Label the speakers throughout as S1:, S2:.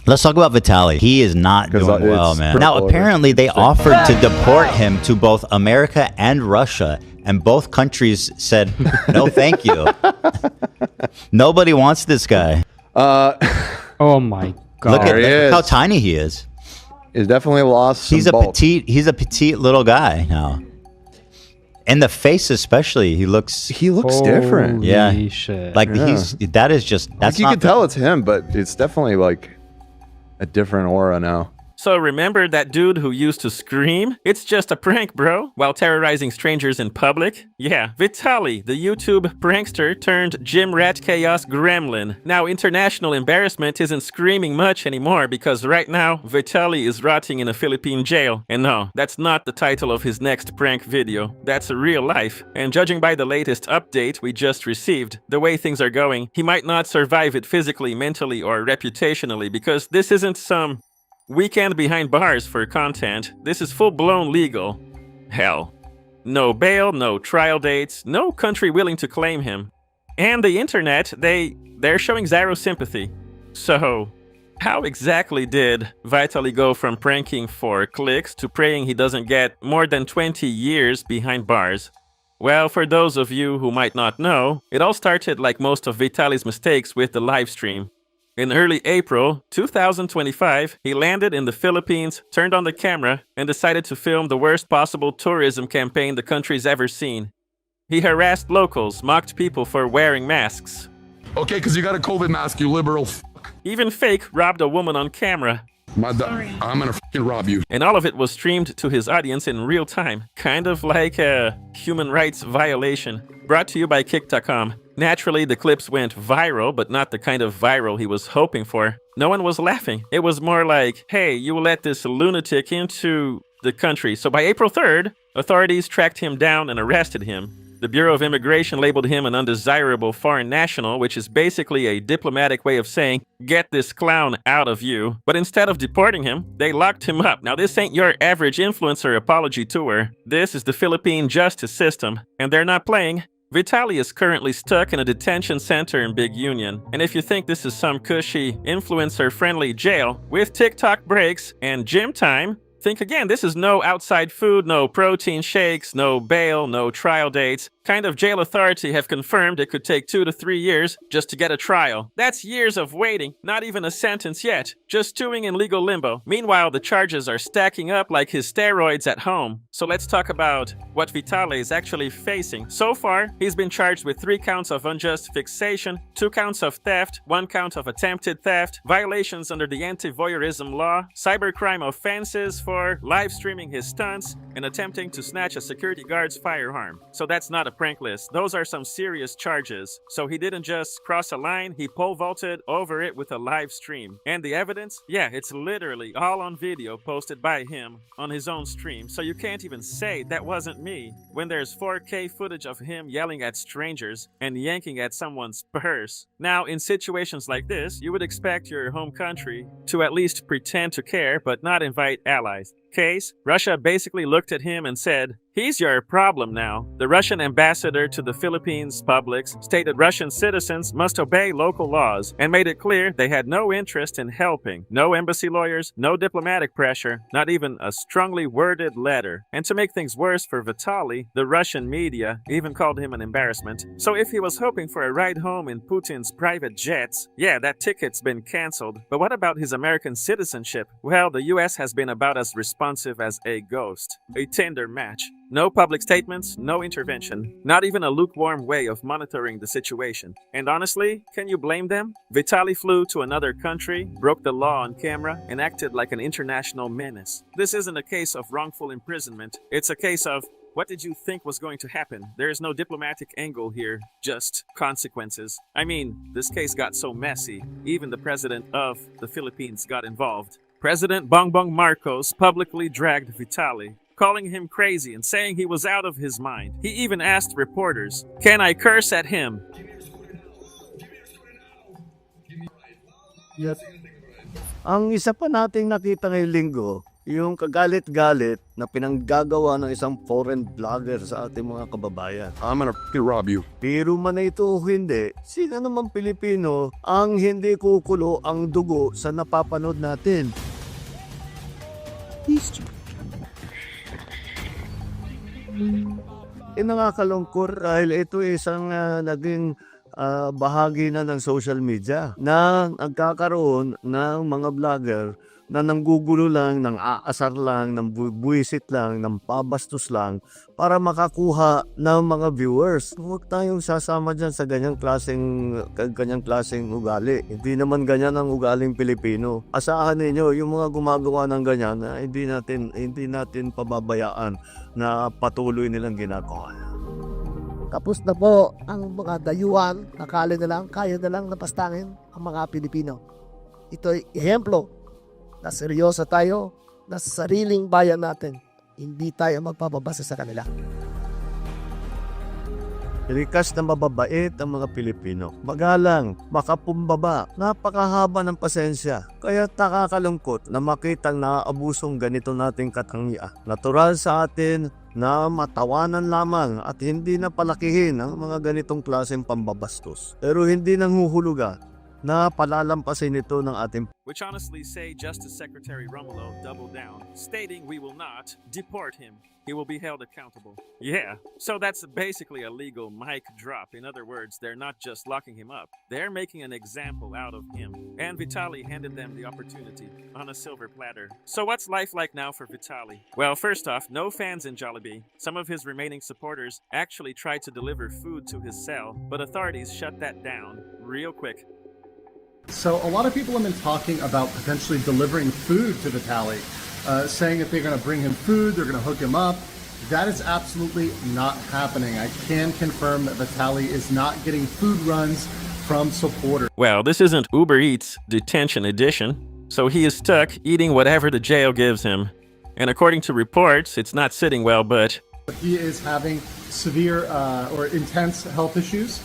S1: Let's talk about Vitali. He is not doing well, man. Now, apparently, they offered to deport him to both America and Russia, and both countries said, no, thank you. Nobody wants this guy.
S2: Oh, my God.
S1: Look at how tiny he is.
S3: He's definitely lost some bulk.
S1: He's a petite little guy now. And the face especially, he looks
S3: different.
S1: Yeah.
S2: Shit.
S1: Like that's
S3: you can tell it's him, but it's definitely like a different aura now.
S4: So remember that dude who used to scream? It's just a prank, bro, while terrorizing strangers in public? Yeah, Vitali, the YouTube prankster turned gym rat chaos gremlin. Now, international embarrassment isn't screaming much anymore because right now, Vitali is rotting in a Philippine jail. And no, that's not the title of his next prank video. That's real life. And judging by the latest update we just received, the way things are going, he might not survive it physically, mentally, or reputationally because this isn't some weekend behind bars for content. This is full-blown legal hell. No bail, no trial dates, no country willing to claim him. And the internet, they're showing zero sympathy. So, how exactly did Vitaly go from pranking for clicks to praying he doesn't get more than 20 years behind bars? Well, for those of you who might not know, it all started like most of Vitaly's mistakes with the live stream. In early April 2025, he landed in the Philippines, turned on the camera, and decided to film the worst possible tourism campaign the country's ever seen. He harassed locals, mocked people for wearing masks.
S5: Okay, because you got a COVID mask, you liberal fuck.
S4: Even fake robbed a woman on camera.
S5: I'm gonna fucking rob you.
S4: And all of it was streamed to his audience in real time, kind of like a human rights violation. Brought to you by Kick.com. Naturally, the clips went viral, but not the kind of viral he was hoping for. No one was laughing. It was more like, hey, you let this lunatic into the country. So by April 3rd, authorities tracked him down and arrested him. The Bureau of Immigration labeled him an undesirable foreign national, which is basically a diplomatic way of saying, get this clown out of you. But instead of deporting him, they locked him up. Now, this ain't your average influencer apology tour. This is the Philippine justice system, and they're not playing. Vitali is currently stuck in a detention center in Big Union. And if you think this is some cushy, influencer-friendly jail with TikTok breaks and gym time, think again. This is no outside food, no protein shakes, no bail, no trial dates. Kind of jail authority have confirmed it could take 2 to 3 years just to get a trial. That's years of waiting, not even a sentence yet, just stewing in legal limbo. Meanwhile, the charges are stacking up like his steroids at home. So let's talk about what Vitali is actually facing. So far, he's been charged with 3 counts of unjust fixation, 2 counts of theft, 1 count of attempted theft, violations under the anti-voyeurism law, cybercrime offenses for live streaming his stunts, and attempting to snatch a security guard's firearm. So that's not a prank list. Those are some serious charges. So he didn't just cross a line, he pole vaulted over it with a live stream. And the evidence? Yeah, it's literally all on video posted by him on his own stream. So you can't even say that wasn't me when there's 4K footage of him yelling at strangers and yanking at someone's purse. Now, in situations like this, you would expect your home country to at least pretend to care but not invite allies. Case, Russia basically looked at him and said, he's your problem now. The Russian ambassador to the Philippines Publix stated Russian citizens must obey local laws and made it clear they had no interest in helping. No embassy lawyers, no diplomatic pressure, not even a strongly worded letter. And to make things worse for Vitali, the Russian media even called him an embarrassment. So if he was hoping for a ride home in Putin's private jets, yeah, that ticket's been canceled. But what about his American citizenship? Well, the US has been about as responsive as a ghost. A Tinder match. No public statements, no intervention, not even a lukewarm way of monitoring the situation. And honestly, can you blame them? Vitali flew to another country, broke the law on camera, and acted like an international menace. This isn't a case of wrongful imprisonment. It's a case of, what did you think was going to happen? There is no diplomatic angle here, just consequences. I mean, this case got so messy, even the president of the Philippines got involved. President Bongbong Marcos publicly dragged Vitali, calling him crazy and saying he was out of his mind. He even asked reporters, "Can I curse at him?"
S6: Yep. Ang isa pa nating nakita ngayong linggo, Yung kagalit-galit na pinanggagawa ng isang foreign vlogger sa ating mga kababayan.
S5: I'm gonna fucking rob you.
S6: Pero man ito o hindi, sino naman Pilipino ang hindi kukulo ang dugo sa napapanood natin? Nakakalungkot dahil ito isang naging bahagi na ng social media na nagkakaroon ng mga vlogger na nanggugulo lang, nang aasar lang, nang buwisit lang, nang pabastos lang para makakuha ng mga viewers. Huwag tayong sasama dyan sa ganyang klaseng ugali. Hindi naman ganyan ang ugaling Pilipino. Asahan ninyo, yung mga gumagawa ng ganyan, hindi natin pababayaan na patuloy nilang ginagawa.
S7: Tapos na po ang mga dayuhan, nakali na lang, kaya na lang napastangin ang mga Pilipino. Ito'y ehemplo na seryoso tayo na sa sariling bayan natin. Hindi tayo magpapabasa sa kanila.
S6: Likas na mababait ang mga Pilipino. Magalang, makapumbaba, napakahaba ng pasensya. Kaya nakakalungkot na makitang naaabusong ganito nating katangian. Natural sa atin na matawanan lamang at hindi na palakihin ang mga ganitong klaseng pambabastos. Pero hindi nanghuhulugan na palalampasin ito ng ating
S4: Which honestly say Justice Secretary Romulo doubled down, stating we will not deport him. He will be held accountable. Yeah, so that's basically a legal mic drop. In other words, they're not just locking him up. They're making an example out of him. And Vitali handed them the opportunity on a silver platter. So what's life like now for Vitali? Well, first off, no fans in Jollibee. Some of his remaining supporters actually tried to deliver food to his cell, but authorities shut that down real quick.
S8: So a lot of people have been talking about potentially delivering food to Vitali, saying that they're going to bring him food, they're going to hook him up. That is absolutely not happening. I can confirm that Vitali is not getting food runs from supporters.
S4: Well, this isn't Uber Eats detention edition, so he is stuck eating whatever the jail gives him. And according to reports, it's not sitting well, but
S8: he is having severe or intense health issues.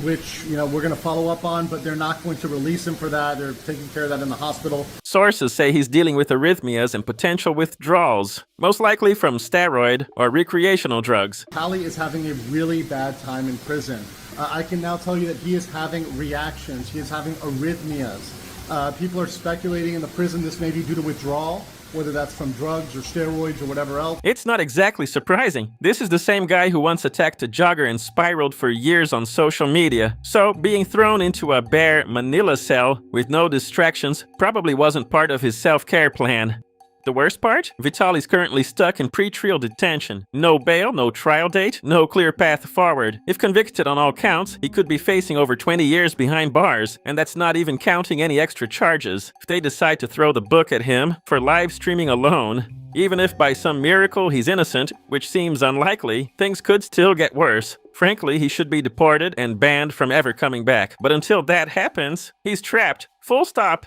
S8: Which, we're going to follow up on, but they're not going to release him for that. They're taking care of that in the hospital.
S4: Sources say he's dealing with arrhythmias and potential withdrawals, most likely from steroid or recreational drugs.
S8: Vitali is having a really bad time in prison. I can now tell you that he is having reactions. He is having arrhythmias. People are speculating in the prison this may be due to withdrawal, whether that's from drugs or steroids or whatever else.
S4: It's not exactly surprising. This is the same guy who once attacked a jogger and spiraled for years on social media. So being thrown into a bare Manila cell with no distractions probably wasn't part of his self-care plan. The worst part? Vitali's currently stuck in pre-trial detention. No bail, no trial date, no clear path forward. If convicted on all counts, he could be facing over 20 years behind bars, and that's not even counting any extra charges. If they decide to throw the book at him for live streaming alone, even if by some miracle he's innocent, which seems unlikely, things could still get worse. Frankly, he should be deported and banned from ever coming back. But until that happens, he's trapped. Full stop.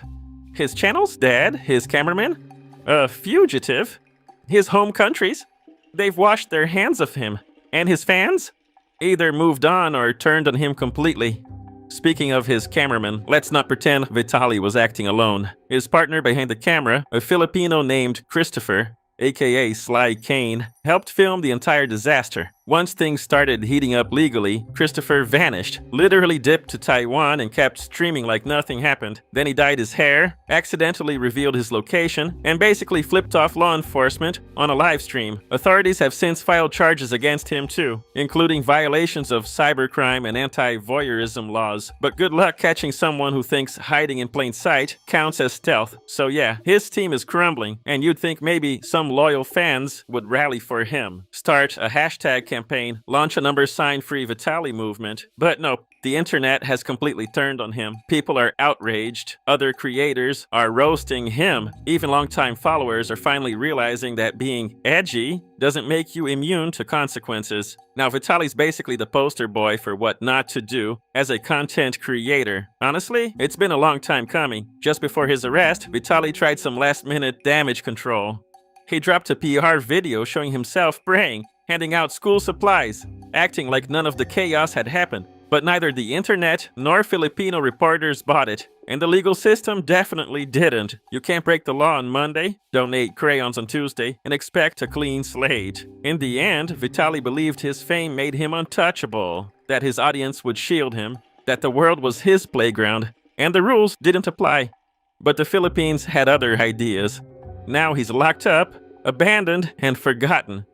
S4: His channel's dead, his cameraman a fugitive. His home countries, they've washed their hands of him. And his fans either moved on or turned on him completely. Speaking of his cameraman, let's not pretend Vitali was acting alone. His partner behind the camera, a Filipino named Christopher, aka Sly Kane, helped film the entire disaster. Once things started heating up legally, Christopher vanished, literally dipped to Taiwan and kept streaming like nothing happened. Then he dyed his hair, accidentally revealed his location, and basically flipped off law enforcement on a live stream. Authorities have since filed charges against him too, including violations of cybercrime and anti-voyeurism laws. But good luck catching someone who thinks hiding in plain sight counts as stealth. So yeah, his team is crumbling, and you'd think maybe some loyal fans would rally for him. Start a hashtag campaign, launch a #Free Vitali movement. But nope, the internet has completely turned on him. People are outraged. Other creators are roasting him. Even longtime followers are finally realizing that being edgy doesn't make you immune to consequences. Now, Vitali's basically the poster boy for what not to do as a content creator. Honestly, it's been a long time coming. Just before his arrest, Vitali tried some last-minute damage control. He dropped a PR video showing himself praying, handing out school supplies, acting like none of the chaos had happened. But neither the internet nor Filipino reporters bought it, and the legal system definitely didn't. You can't break the law on Monday, donate crayons on Tuesday, and expect a clean slate. In the end, Vitali believed his fame made him untouchable, that his audience would shield him, that the world was his playground, and the rules didn't apply. But the Philippines had other ideas. Now he's locked up, abandoned, and forgotten.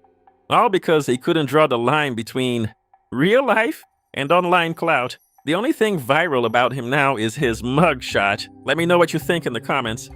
S4: All because he couldn't draw the line between real life and online clout. The only thing viral about him now is his mugshot. Let me know what you think in the comments.